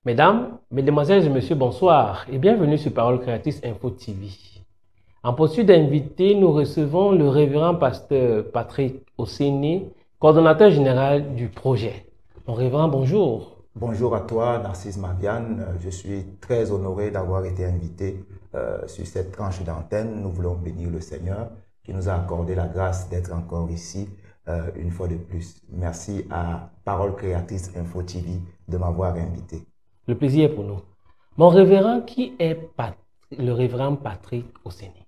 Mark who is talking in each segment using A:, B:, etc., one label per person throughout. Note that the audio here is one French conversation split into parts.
A: Mesdames, Mesdemoiselles et Messieurs, bonsoir et bienvenue sur Parole Créatrice Info TV. En posture d'invité, nous recevons le révérend pasteur Patrick Osséné, coordonnateur général du projet. Mon révérend, bonjour.
B: Bonjour à toi, Narcisse Maviane. Je suis très honoré d'avoir été invité sur cette tranche d'antenne. Nous voulons bénir le Seigneur qui nous a accordé la grâce d'être encore ici une fois de plus. Merci à Parole Créatrice Info TV de m'avoir invité.
A: Le plaisir est pour nous. Mon révérend, qui est le révérend Patrick Osséné?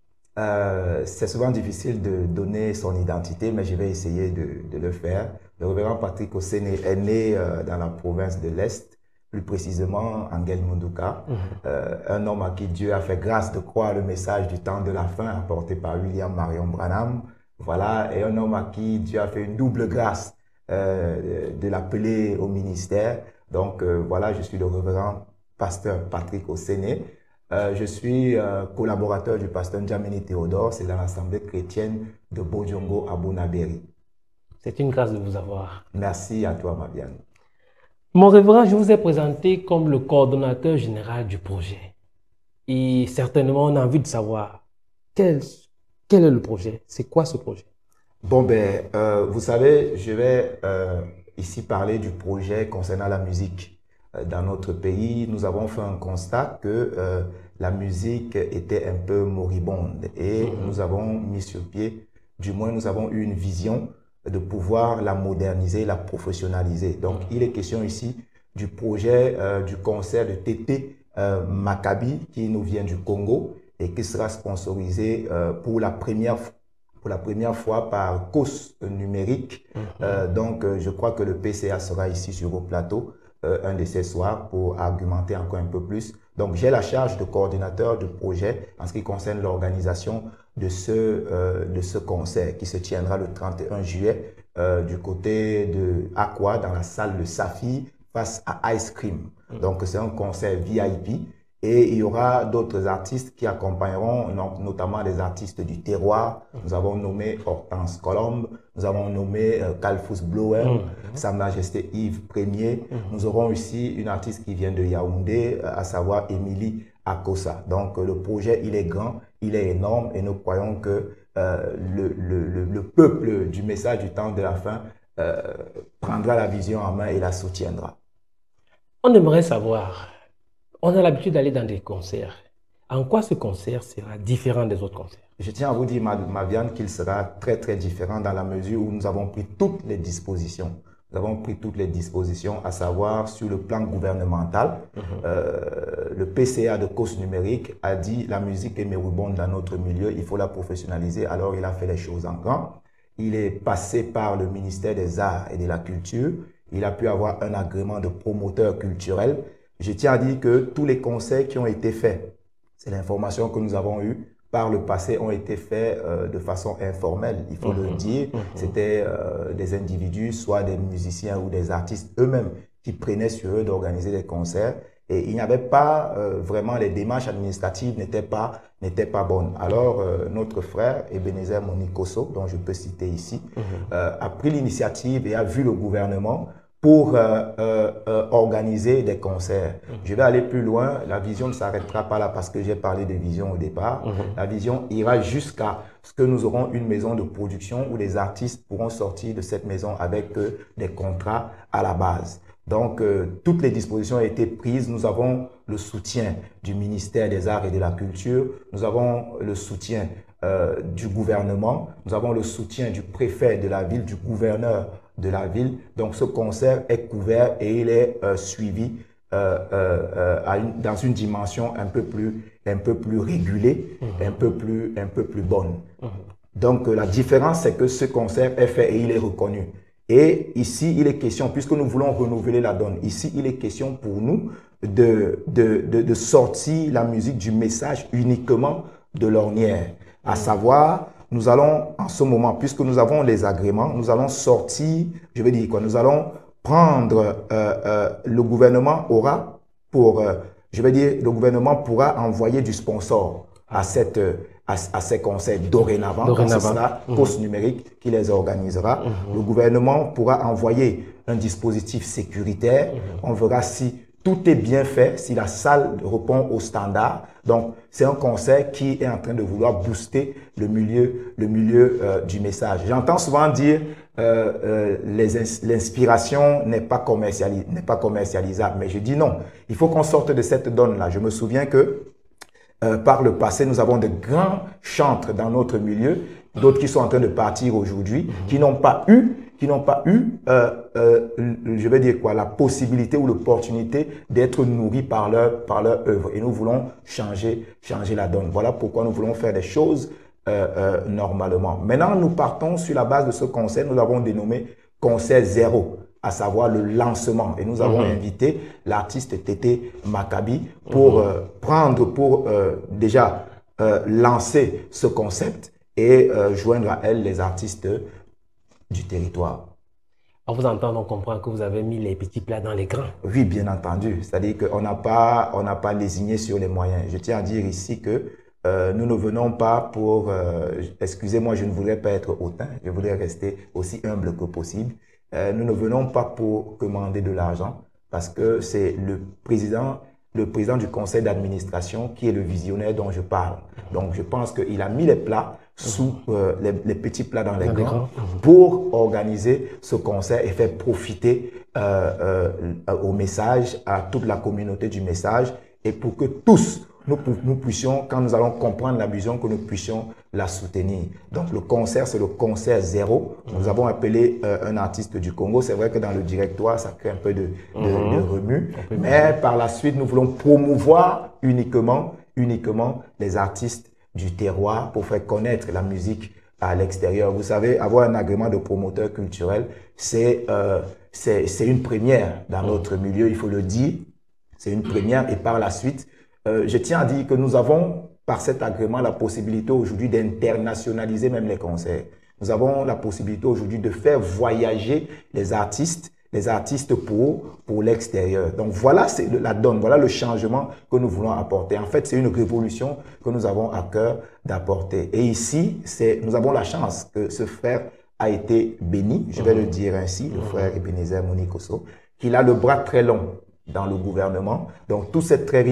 B: C'est souvent difficile de donner son identité, mais je vais essayer de le faire. Le révérend Patrick Osséné est né dans la province de l'Est, plus précisément en Guelmunduka, un homme à qui Dieu a fait grâce de croire le message du temps de la fin apporté par William Marion Branham. Voilà, et un homme à qui Dieu a fait une double grâce de l'appeler au ministère. Donc voilà, je suis le révérend pasteur Patrick Osséné. Je suis collaborateur du pasteur N'Djameni Théodore, c'est dans l'Assemblée chrétienne de Bodjongo à Bonabéry.
A: C'est une grâce de vous avoir.
B: Merci à toi, Maviane.
A: Mon révérend, je vous ai présenté comme le coordonnateur général du projet. Et certainement, on a envie de savoir quel est le projet, c'est quoi ce projet?
B: Bon, vous savez, je vais ici parler du projet concernant la musique. Dans notre pays, nous avons fait un constat que la musique était un peu moribonde et nous avons mis sur pied, du moins nous avons eu une vision de pouvoir la moderniser, la professionnaliser. Donc, il est question ici du projet du concert de Tété Maccabi qui nous vient du Congo et qui sera sponsorisé pour la première fois par COS Numérique. Donc, je crois que le PCA sera ici sur le plateau un de ces soirs pour argumenter encore un peu plus. Donc, j'ai la charge de coordinateur de projet en ce qui concerne l'organisation de ce concert qui se tiendra le 31 juillet du côté de Aqua dans la salle de Safi face à Ice Cream. Donc, c'est un concert VIP. Et il y aura d'autres artistes qui accompagneront, notamment des artistes du terroir. Nous avons nommé Hortense Colombe, nous avons nommé Calfus Blower, Sa Majesté Yves Premier. Nous aurons aussi une artiste qui vient de Yaoundé, à savoir Émilie Akosa. Donc le projet, il est grand, il est énorme et nous croyons que le peuple du message du temps de la fin prendra la vision en main et la soutiendra.
A: On aimerait savoir... On a l'habitude d'aller dans des concerts. En quoi ce concert sera différent des autres concerts?
B: Je tiens à vous dire, Maviane, qu'il sera très très différent dans la mesure où nous avons pris toutes les dispositions. Nous avons pris toutes les dispositions, à savoir sur le plan gouvernemental. Le PCA de COS Numérique a dit la musique est moribonde dans notre milieu, il faut la professionnaliser. Alors il a fait les choses en grand. Il est passé par le ministère des Arts et de la Culture. Il a pu avoir un agrément de promoteur culturel. Je tiens à dire que tous les concerts qui ont été faits, c'est l'information que nous avons eue par le passé, ont été faits de façon informelle, il faut le dire. C'était des individus, soit des musiciens ou des artistes eux-mêmes qui prenaient sur eux d'organiser des concerts. Et il n'y avait pas vraiment, les démarches administratives n'étaient pas bonnes. Alors, notre frère, Ebenezer Monikoso, dont je peux citer ici, a pris l'initiative et a vu le gouvernement pour organiser des concerts. Je vais aller plus loin. La vision ne s'arrêtera pas là parce que j'ai parlé de vision au départ. La vision ira jusqu'à ce que nous aurons une maison de production où les artistes pourront sortir de cette maison avec des contrats à la base. Donc, toutes les dispositions ont été prises. Nous avons le soutien du ministère des Arts et de la Culture. Nous avons le soutien du gouvernement. Nous avons le soutien du préfet de la ville, du gouverneur de la ville. Donc, ce concert est couvert et il est suivi dans une dimension un peu plus régulée, un peu plus bonne. Donc, la différence, c'est que ce concert est fait et il est reconnu. Et ici, il est question, puisque nous voulons renouveler la donne, ici, il est question pour nous de sortir la musique du message uniquement de l'ornière. À savoir, nous allons, en ce moment, puisque nous avons les agréments, nous allons sortir, je vais dire quoi, nous allons prendre, le gouvernement aura le gouvernement pourra envoyer du sponsor à ces concerts dorénavant. Ce sera COS Numérique qui les organisera. Le gouvernement pourra envoyer un dispositif sécuritaire. On verra si tout est bien fait, si la salle répond aux standards. Donc, c'est un concert qui est en train de vouloir booster le milieu du message. J'entends souvent dire l'inspiration n'est pas commercialisable, mais je dis non. Il faut qu'on sorte de cette donne-là. Je me souviens que par le passé, nous avons de grands chantres dans notre milieu, d'autres qui sont en train de partir aujourd'hui, qui n'ont pas eu, je vais dire quoi, la possibilité ou l'opportunité d'être nourris par leur œuvre. Et nous voulons changer la donne. Voilà pourquoi nous voulons faire des choses normalement. Maintenant, nous partons sur la base de ce concert. Nous l'avons dénommé concert zéro, à savoir le lancement. Et nous avons invité l'artiste Tété Maccabi pour déjà lancer ce concept et joindre à elle les artistes du territoire.
A: En vous entendant, on comprend que vous avez mis les petits plats dans les grands.
B: Oui, bien entendu. C'est-à-dire qu'on n'a pas lésiné sur les moyens. Je tiens à dire ici que nous ne venons pas pour... excusez-moi, je ne voudrais pas être hautain. Je voudrais rester aussi humble que possible. Nous ne venons pas pour commander de l'argent parce que c'est le président du conseil d'administration qui est le visionnaire dont je parle. Donc, je pense qu'il a mis les plats sous les petits plats dans les grands pour organiser ce concert et faire profiter au message, à toute la communauté du message et pour que tous nous puissions, quand nous allons comprendre la vision, que nous puissions la soutenir. Donc le concert, c'est le concert zéro. Nous avons appelé un artiste du Congo. C'est vrai que dans le directoire, ça crée un peu de remue. Mais par la suite, nous voulons promouvoir uniquement les artistes du terroir pour faire connaître la musique à l'extérieur. Vous savez, avoir un agrément de promoteur culturel, c'est une première dans notre milieu, il faut le dire. C'est une première et par la suite, je tiens à dire que nous avons, par cet agrément, la possibilité aujourd'hui d'internationaliser même les concerts. Nous avons la possibilité aujourd'hui de faire voyager les artistes pour l'extérieur. Donc voilà la donne, voilà le changement que nous voulons apporter. En fait, c'est une révolution que nous avons à cœur d'apporter. Et ici, nous avons la chance que ce frère a été béni, je vais le dire ainsi, le frère Ebenezer Monikoso, qu'il a le bras très long dans le gouvernement. Donc, tout s'est très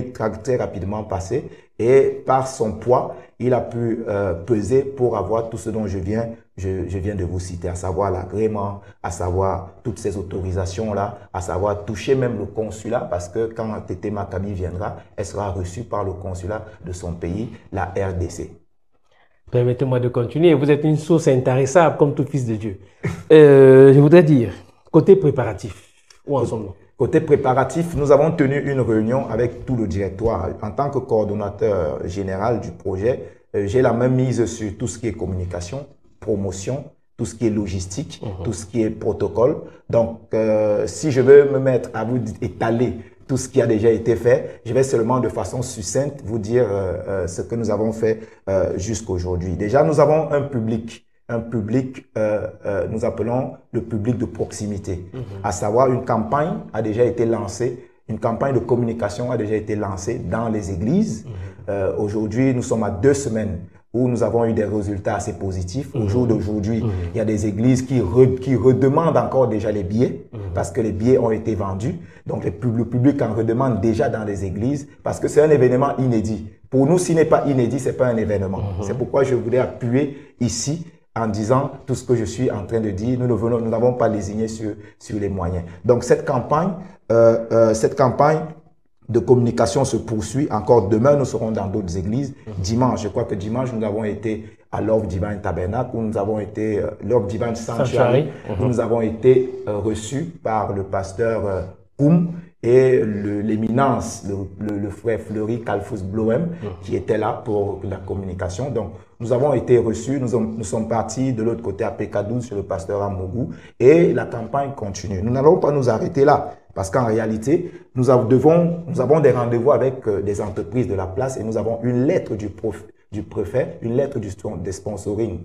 B: rapidement passé et par son poids, il a pu peser pour avoir tout ce dont je viens de vous citer, à savoir l'agrément, à savoir toutes ces autorisations-là, à savoir toucher même le consulat parce que quand Tété Maccabi viendra, elle sera reçue par le consulat de son pays, la RDC.
A: Permettez-moi de continuer. Vous êtes une source intarissable comme tout fils de Dieu. Je voudrais dire, côté préparatif, où en sommes-nous?
B: Côté préparatif, nous avons tenu une réunion avec tout le directoire. En tant que coordonnateur général du projet, j'ai la même mise sur tout ce qui est communication, promotion, tout ce qui est logistique, tout ce qui est protocole. Donc, si je veux me mettre à vous étaler tout ce qui a déjà été fait, je vais seulement de façon succincte vous dire ce que nous avons fait jusqu'aujourd'hui. Déjà, nous avons un public, nous appelons le public de proximité, à savoir une campagne a déjà été lancée, une campagne de communication a déjà été lancée dans les églises. Aujourd'hui, nous sommes à 2 semaines où nous avons eu des résultats assez positifs. Au jour d'aujourd'hui, il y a des églises qui redemandent encore déjà les billets parce que les billets ont été vendus. Donc, le public en redemande déjà dans les églises parce que c'est un événement inédit. Pour nous, s'il n'est pas inédit, c'est pas un événement. C'est pourquoi je voulais appuyer ici en disant tout ce que je suis en train de dire. Nous n'avons pas lésiné sur les moyens. Donc, cette campagne de communication se poursuit. Encore demain, nous serons dans d'autres églises. Dimanche, je crois que dimanche, nous avons été à Love Divine Tabernacle, où nous avons été, Love Divine Sanctuary, où nous avons été reçus par le pasteur Koum et l'éminence, le frère Fleury Kalfous Bloem, qui était là pour la communication. Donc, nous avons été reçus, nous sommes partis de l'autre côté à PK12 chez le pasteur Amougou et la campagne continue. Nous n'allons pas nous arrêter là parce qu'en réalité, nous avons des rendez-vous avec des entreprises de la place et nous avons une lettre du préfet, une lettre de sponsoring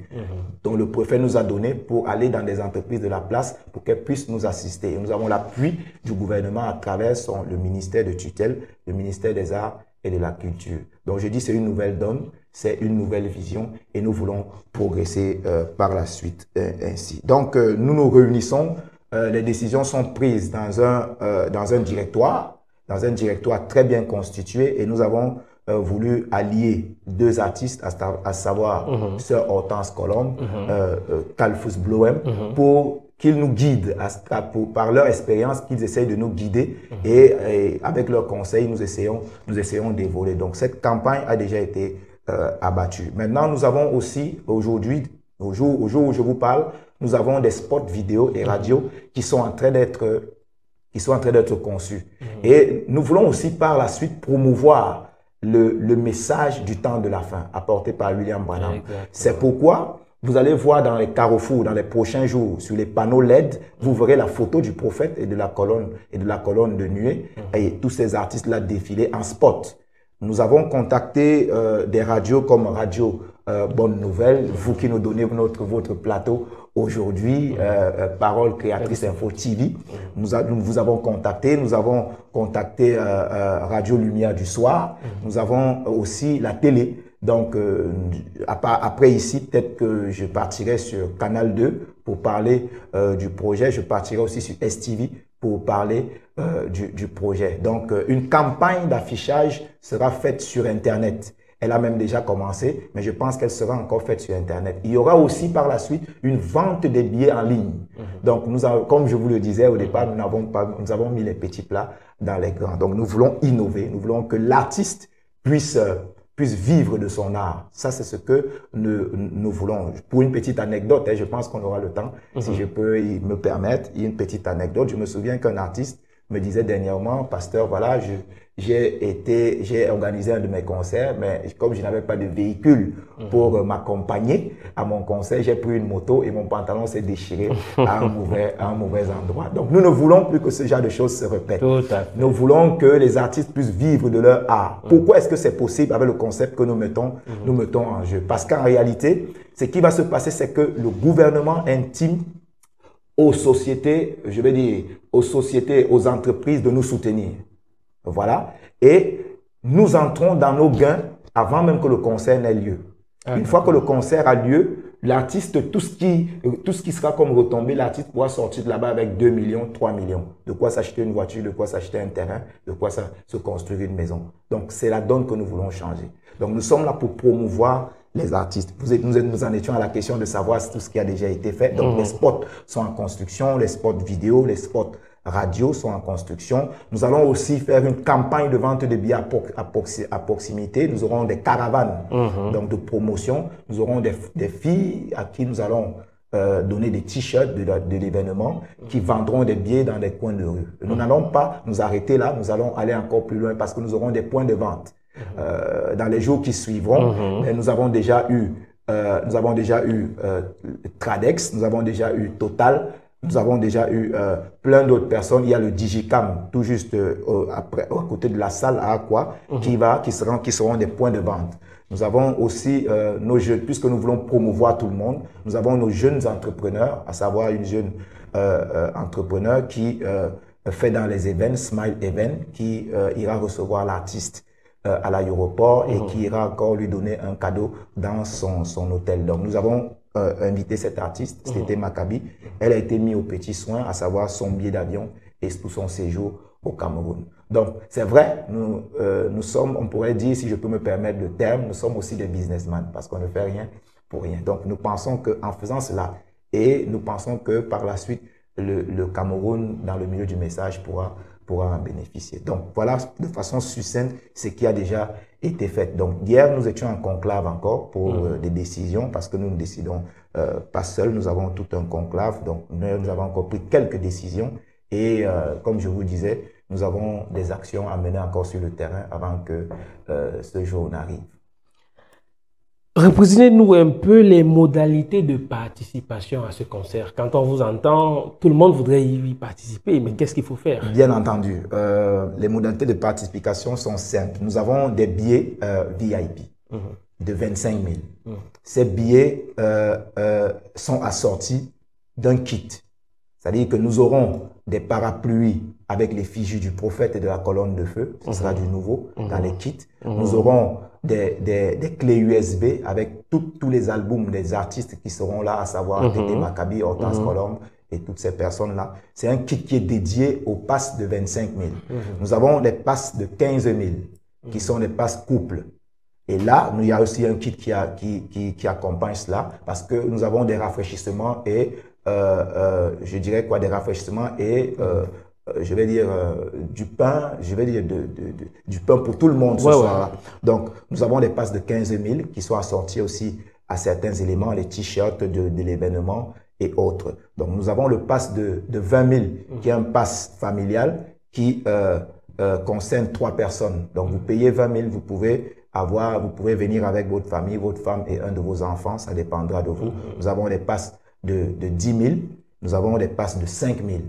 B: dont le préfet nous a donné pour aller dans des entreprises de la place pour qu'elles puissent nous assister. Et nous avons l'appui du gouvernement à travers le ministère de tutelle, le ministère des Arts et de la Culture. Donc je dis c'est une nouvelle donne, c'est une nouvelle vision et nous voulons progresser par la suite ainsi. Donc nous nous réunissons, les décisions sont prises dans un directoire. dans un directoire très bien constitué et nous avons voulu allier deux artistes, à savoir Sœur Hortense Colombe, Kalfus Bloem, pour qu'ils nous guident par leur expérience, qu'ils essayent de nous guider et avec leurs conseils, nous essayons d'évoluer. Donc cette campagne a déjà été abattue. Maintenant, nous avons aussi aujourd'hui, au jour où je vous parle, nous avons des spots vidéo et radios qui sont en train d'être conçus. Et nous voulons aussi par la suite promouvoir le message du temps de la fin apporté par William Branham. C'est pourquoi vous allez voir dans les carrefours, dans les prochains jours, sur les panneaux LED, vous verrez la photo du prophète et de la colonne de nuée et tous ces artistes-là défiler en spot. Nous avons contacté des radios comme Radio Bonne Nouvelle, vous qui nous donnez votre plateau aujourd'hui, Parole Créatrice Info TV. Nous vous avons contacté, Radio Lumière du Soir, nous avons aussi la télé. Donc, après ici, peut-être que je partirai sur Canal 2 pour parler du projet. Je partirai aussi sur STV pour parler du projet. Donc, une campagne d'affichage sera faite sur Internet. Elle a même déjà commencé, mais je pense qu'elle sera encore faite sur Internet. Il y aura aussi par la suite une vente des billets en ligne. Donc, comme je vous le disais au départ, nous avons mis les petits plats dans les grands. Donc, nous voulons innover. Nous voulons que l'artiste puisse vivre de son art. Ça, c'est ce que nous voulons. Pour une petite anecdote, je pense qu'on aura le temps, si je peux me permettre, une petite anecdote. Je me souviens qu'un artiste me disait dernièrement, pasteur, voilà, j'ai organisé un de mes concerts, mais comme je n'avais pas de véhicule pour m'accompagner à mon concert, j'ai pris une moto et mon pantalon s'est déchiré à un mauvais endroit. Donc, nous ne voulons plus que ce genre de choses se répètent. Nous voulons que les artistes puissent vivre de leur art. Pourquoi est-ce que c'est possible avec le concept que nous mettons en jeu? Parce qu'en réalité, ce qui va se passer, c'est que le gouvernement intime aux sociétés, je vais dire, aux entreprises de nous soutenir. Voilà. Et nous entrons dans nos gains avant même que le concert n'ait lieu. Une fois que le concert a lieu, l'artiste, tout ce qui sera comme retombé, l'artiste pourra sortir de là-bas avec 2 millions, 3 millions. De quoi s'acheter une voiture, de quoi s'acheter un terrain, de quoi se construire une maison. Donc, c'est la donne que nous voulons changer. Donc, nous sommes là pour promouvoir les artistes. Nous en étions à la question de savoir tout ce qui a déjà été fait. Donc, les spots sont en construction, les spots vidéo, les spots radio sont en construction. Nous allons aussi faire une campagne de vente de billets à proximité. Nous aurons des caravanes donc de promotion. Nous aurons des filles à qui nous allons donner des t-shirts de l'événement qui vendront des billets dans des coins de rue. Nous n'allons pas nous arrêter là. Nous allons aller encore plus loin parce que nous aurons des points de vente. Dans les jours qui suivront, nous avons déjà eu Tradex, nous avons déjà eu Total, nous avons déjà eu plein d'autres personnes. Il y a le Digicam tout juste à côté de la salle à Aqua qui seront des points de vente. Nous avons aussi nos jeunes, puisque nous voulons promouvoir tout le monde, nous avons nos jeunes entrepreneurs, à savoir une jeune entrepreneur qui fait dans les events, Smile Event, qui ira recevoir l'artiste à l'aéroport et qui ira encore lui donner un cadeau dans son hôtel. Donc, nous avons invité cette artiste, c'était Maccabi. Elle a été mise au petit soin, à savoir son billet d'avion et tout son séjour au Cameroun. Donc, c'est vrai, nous sommes, on pourrait dire, si je peux me permettre le terme, nous sommes aussi des businessmen parce qu'on ne fait rien pour rien. Donc, nous pensons qu'en faisant cela, et nous pensons que par la suite, le Cameroun, dans le milieu du message, pourra en bénéficier. Donc, voilà de façon succincte ce qui a déjà été fait. Donc, hier, nous étions en conclave encore pour des décisions parce que nous ne décidons pas seuls. Nous avons tout un conclave. Donc, nous avons encore pris quelques décisions et comme je vous disais, nous avons des actions à mener encore sur le terrain avant que ce jour n'arrive.
A: Représentez-nous un peu les modalités de participation à ce concert. Quand on vous entend, tout le monde voudrait y participer, mais qu'est-ce qu'il faut faire?
B: Bien entendu, les modalités de participation sont simples. Nous avons des billets VIP de 25 000. Ces billets sont assortis d'un kit. C'est-à-dire que nous aurons des parapluies avec les figus du prophète et de la colonne de feu. Ce sera du nouveau dans les kits. Nous aurons des clés USB avec tous les albums des artistes qui seront là, à savoir Tété Maccabi, Hortense Colombe et toutes ces personnes-là. C'est un kit qui est dédié aux passes de 25 000. Nous avons des passes de 15 000 qui sont des passes couples. Et là, il y a aussi un kit qui accompagne cela parce que nous avons des rafraîchissements et, je dirais quoi, des rafraîchissements et, je vais dire, du pain, je vais dire du pain pour tout le monde ce soir-là. Donc, nous avons des passes de 15 000 qui sont assorties aussi à certains éléments, les t-shirts de l'événement et autres. Donc, nous avons le pass de 20 000 qui est un pass familial qui concerne 3 personnes. Donc, vous payez 20 000, vous pouvez venir avec votre famille, votre femme et un de vos enfants, ça dépendra de vous. Nous avons des passes de 10 000, nous avons des passes de 5 000.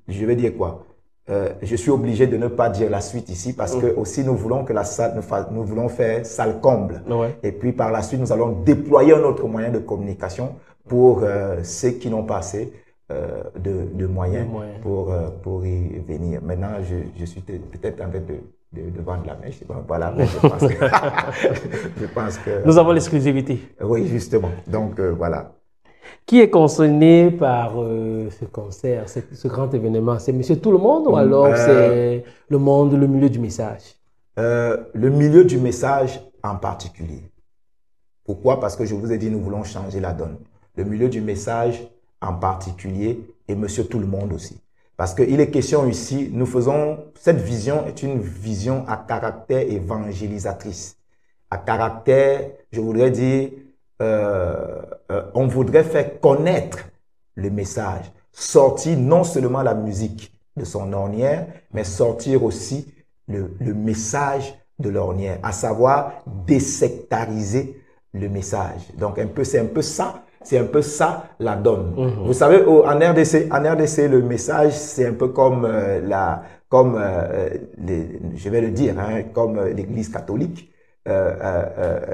B: Je vais dire quoi? Je suis obligé de ne pas dire la suite ici parce que aussi nous voulons que la salle, nous voulons faire salle comble. Et puis par la suite, nous allons déployer un autre moyen de communication pour ceux qui n'ont pas assez de moyens pour y venir. Maintenant, je suis peut-être en train de vendre la mèche. Voilà, mais je pense que, je pense que
A: nous avons l'exclusivité.
B: Oui, justement. Donc, voilà.
A: Qui est concerné par ce concert, ce grand événement? C'est Monsieur Tout-le-Monde ou alors c'est le milieu du message?
B: Le milieu du message en particulier. Pourquoi? Parce que je vous ai dit, nous voulons changer la donne. Le milieu du message en particulier et Monsieur Tout-le-Monde aussi. Parce qu'il est question ici, cette vision est une vision à caractère évangélisatrice. À caractère, je voudrais dire, on voudrait faire connaître le message, sortir non seulement la musique de son ornière, mais sortir aussi le message de l'ornière, à savoir désectariser le message. Donc c'est un peu ça la donne. Vous savez, en RDC, le message, c'est un peu comme je vais le dire, hein, comme l'Église catholique.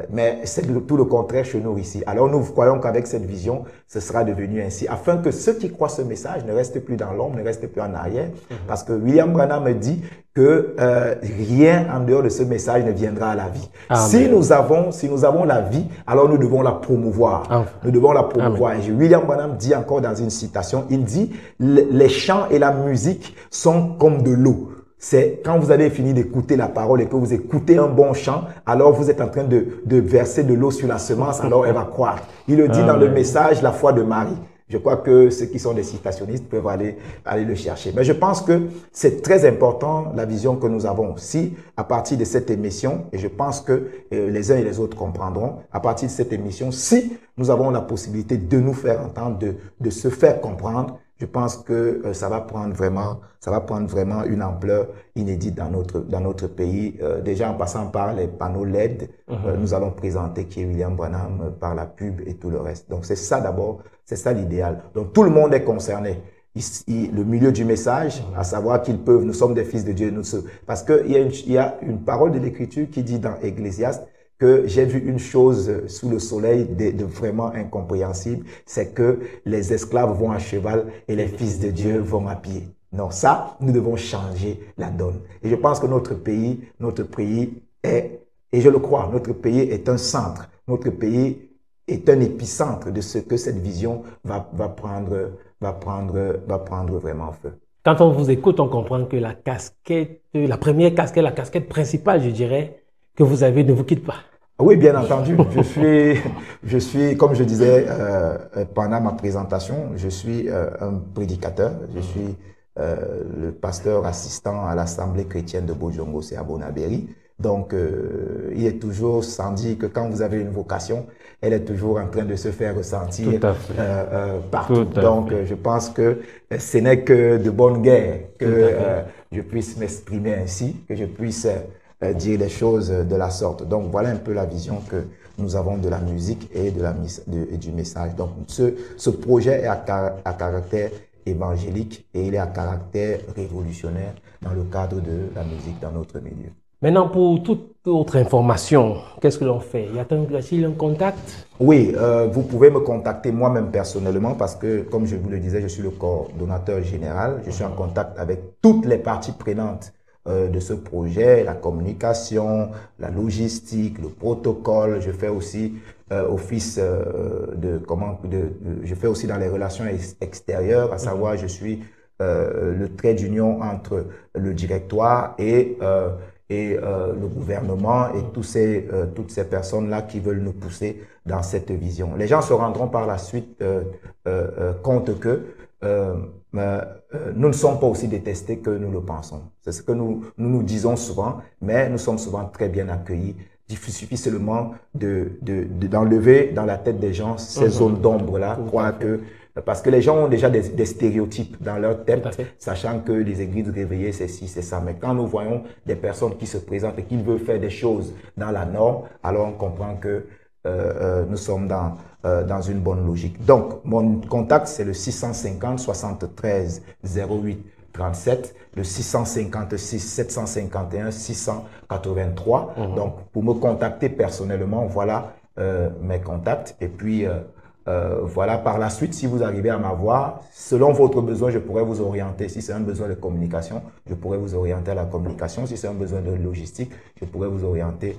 B: Mais c'est tout le contraire chez nous ici. Alors nous croyons qu'avec cette vision, ce sera devenu ainsi, afin que ceux qui croient ce message ne restent plus dans l'ombre, ne restent plus en arrière, parce que William Branham me dit que rien en dehors de ce message ne viendra à la vie. Si nous avons la vie, alors nous devons la promouvoir. Nous devons la promouvoir. Et William Branham dit encore dans une citation, il dit « Les chants et la musique sont comme de l'eau ». C'est quand vous avez fini d'écouter la parole et que vous écoutez un bon chant, alors vous êtes en train de verser de l'eau sur la semence, alors elle va croître. Il le dit dans le message, la foi de Marie. Je crois que ceux qui sont des citationnistes peuvent aller le chercher. Mais je pense que c'est très important la vision que nous avons. Si, à partir de cette émission, et je pense que les uns et les autres comprendront, à partir de cette émission, si nous avons la possibilité de nous faire entendre, de se faire comprendre, je pense que ça va prendre vraiment une ampleur inédite dans notre pays. Déjà en passant par les panneaux LED, nous allons présenter qui est William Branham par la pub et tout le reste. Donc c'est ça d'abord, c'est ça l'idéal. Donc tout le monde est concerné. Ici, le milieu du message, à savoir nous sommes des fils de Dieu, parce qu'il y a une parole de l'Écriture qui dit dans Ecclésiaste que j'ai vu une chose sous le soleil de vraiment incompréhensible, c'est que les esclaves vont à cheval et les fils de Dieu vont à pied. Non, ça, nous devons changer la donne. Et je pense que notre pays est, et je le crois, notre pays est un centre, notre pays est un épicentre de ce que cette vision va prendre vraiment feu.
A: Quand on vous écoute, on comprend que la première casquette, la casquette principale, je dirais, que vous avez ne vous quitte pas.
B: Oui, bien entendu. Je suis, comme je disais pendant ma présentation, je suis un prédicateur. Je suis le pasteur assistant à l'Assemblée chrétienne de Bojongo, c'est à Bonabéry. Donc, il est toujours sans dire que quand vous avez une vocation, elle est toujours en train de se faire ressentir partout. Donc, je pense que ce n'est que de bonne guerre que je puisse m'exprimer ainsi, que je puisse dire les choses de la sorte. Donc, voilà un peu la vision que nous avons de la musique et du message. Donc, ce projet est à caractère évangélique et il est à caractère révolutionnaire dans le cadre de la musique dans notre milieu.
A: Maintenant, pour toute autre information, qu'est-ce que l'on fait? Y a-t-il un contact?
B: Oui, vous pouvez me contacter moi-même personnellement parce que, comme je vous le disais, je suis le coordonnateur général. Je suis en contact avec toutes les parties prenantes de ce projet, la communication, la logistique, le protocole. Je fais aussi office je fais aussi dans les relations extérieures, à savoir je suis le trait d'union entre le directoire et le gouvernement et toutes ces personnes-là qui veulent nous pousser dans cette vision. Les gens se rendront par la suite compte que nous ne sommes pas aussi détestés que nous le pensons. C'est ce que nous disons souvent, mais nous sommes souvent très bien accueillis. Il suffit seulement d'enlever dans la tête des gens ces zones d'ombre-là, parce que les gens ont déjà des stéréotypes dans leur tête, sachant que les églises réveillées, c'est ci, c'est ça. Mais quand nous voyons des personnes qui se présentent et qui veulent faire des choses dans la norme, alors on comprend que nous sommes dans une bonne logique. Donc, mon contact, c'est le 650 73 08 37, le 656 751 683. Donc, pour me contacter personnellement, voilà mes contacts. Et puis, voilà, par la suite, si vous arrivez à m'avoir, selon votre besoin, je pourrais vous orienter. Si c'est un besoin de communication, je pourrais vous orienter à la communication. Si c'est un besoin de logistique, je pourrais vous orienter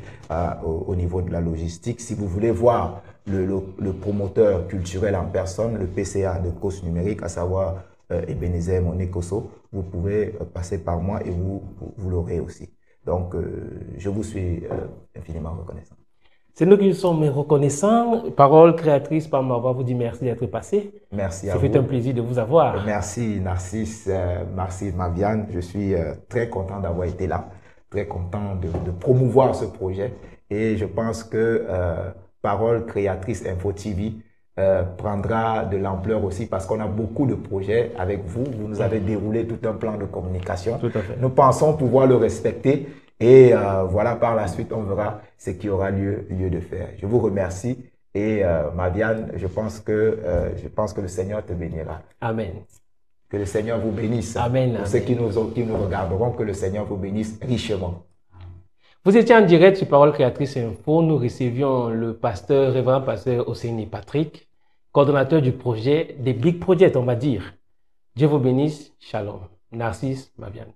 B: au niveau de la logistique. Si vous voulez voir le promoteur culturel en personne, le PCA de Cause Numérique, à savoir Ebenezer Monekoso, vous pouvez passer par moi et vous l'aurez aussi. Donc, je vous suis infiniment reconnaissant.
A: C'est nous qui sommes reconnaissants. Parole créatrice par Marwa vous dit merci d'être passé.
B: Merci à vous.
A: Ça fait un plaisir de vous avoir.
B: Merci Narcisse, merci Maviane. Je suis très content d'avoir été là, très content de promouvoir ce projet. Et je pense que Parole créatrice Info TV prendra de l'ampleur aussi parce qu'on a beaucoup de projets avec vous. Vous nous avez déroulé tout un plan de communication.
A: Tout à fait.
B: Nous pensons pouvoir le respecter. Et voilà, par la suite, on verra ce qui aura lieu de faire. Je vous remercie et Maviane, je pense que le Seigneur te bénira.
A: Amen.
B: Que le Seigneur vous bénisse.
A: Amen.
B: Pour
A: amen.
B: ceux qui nous regarderont, que le Seigneur vous bénisse richement.
A: Vous étiez en direct sur Parole Créatrice Info. Nous recevions le révérend pasteur Oseni Patrick, coordonnateur du projet, des Big Projects, on va dire. Dieu vous bénisse. Shalom. Narcisse, Maviane.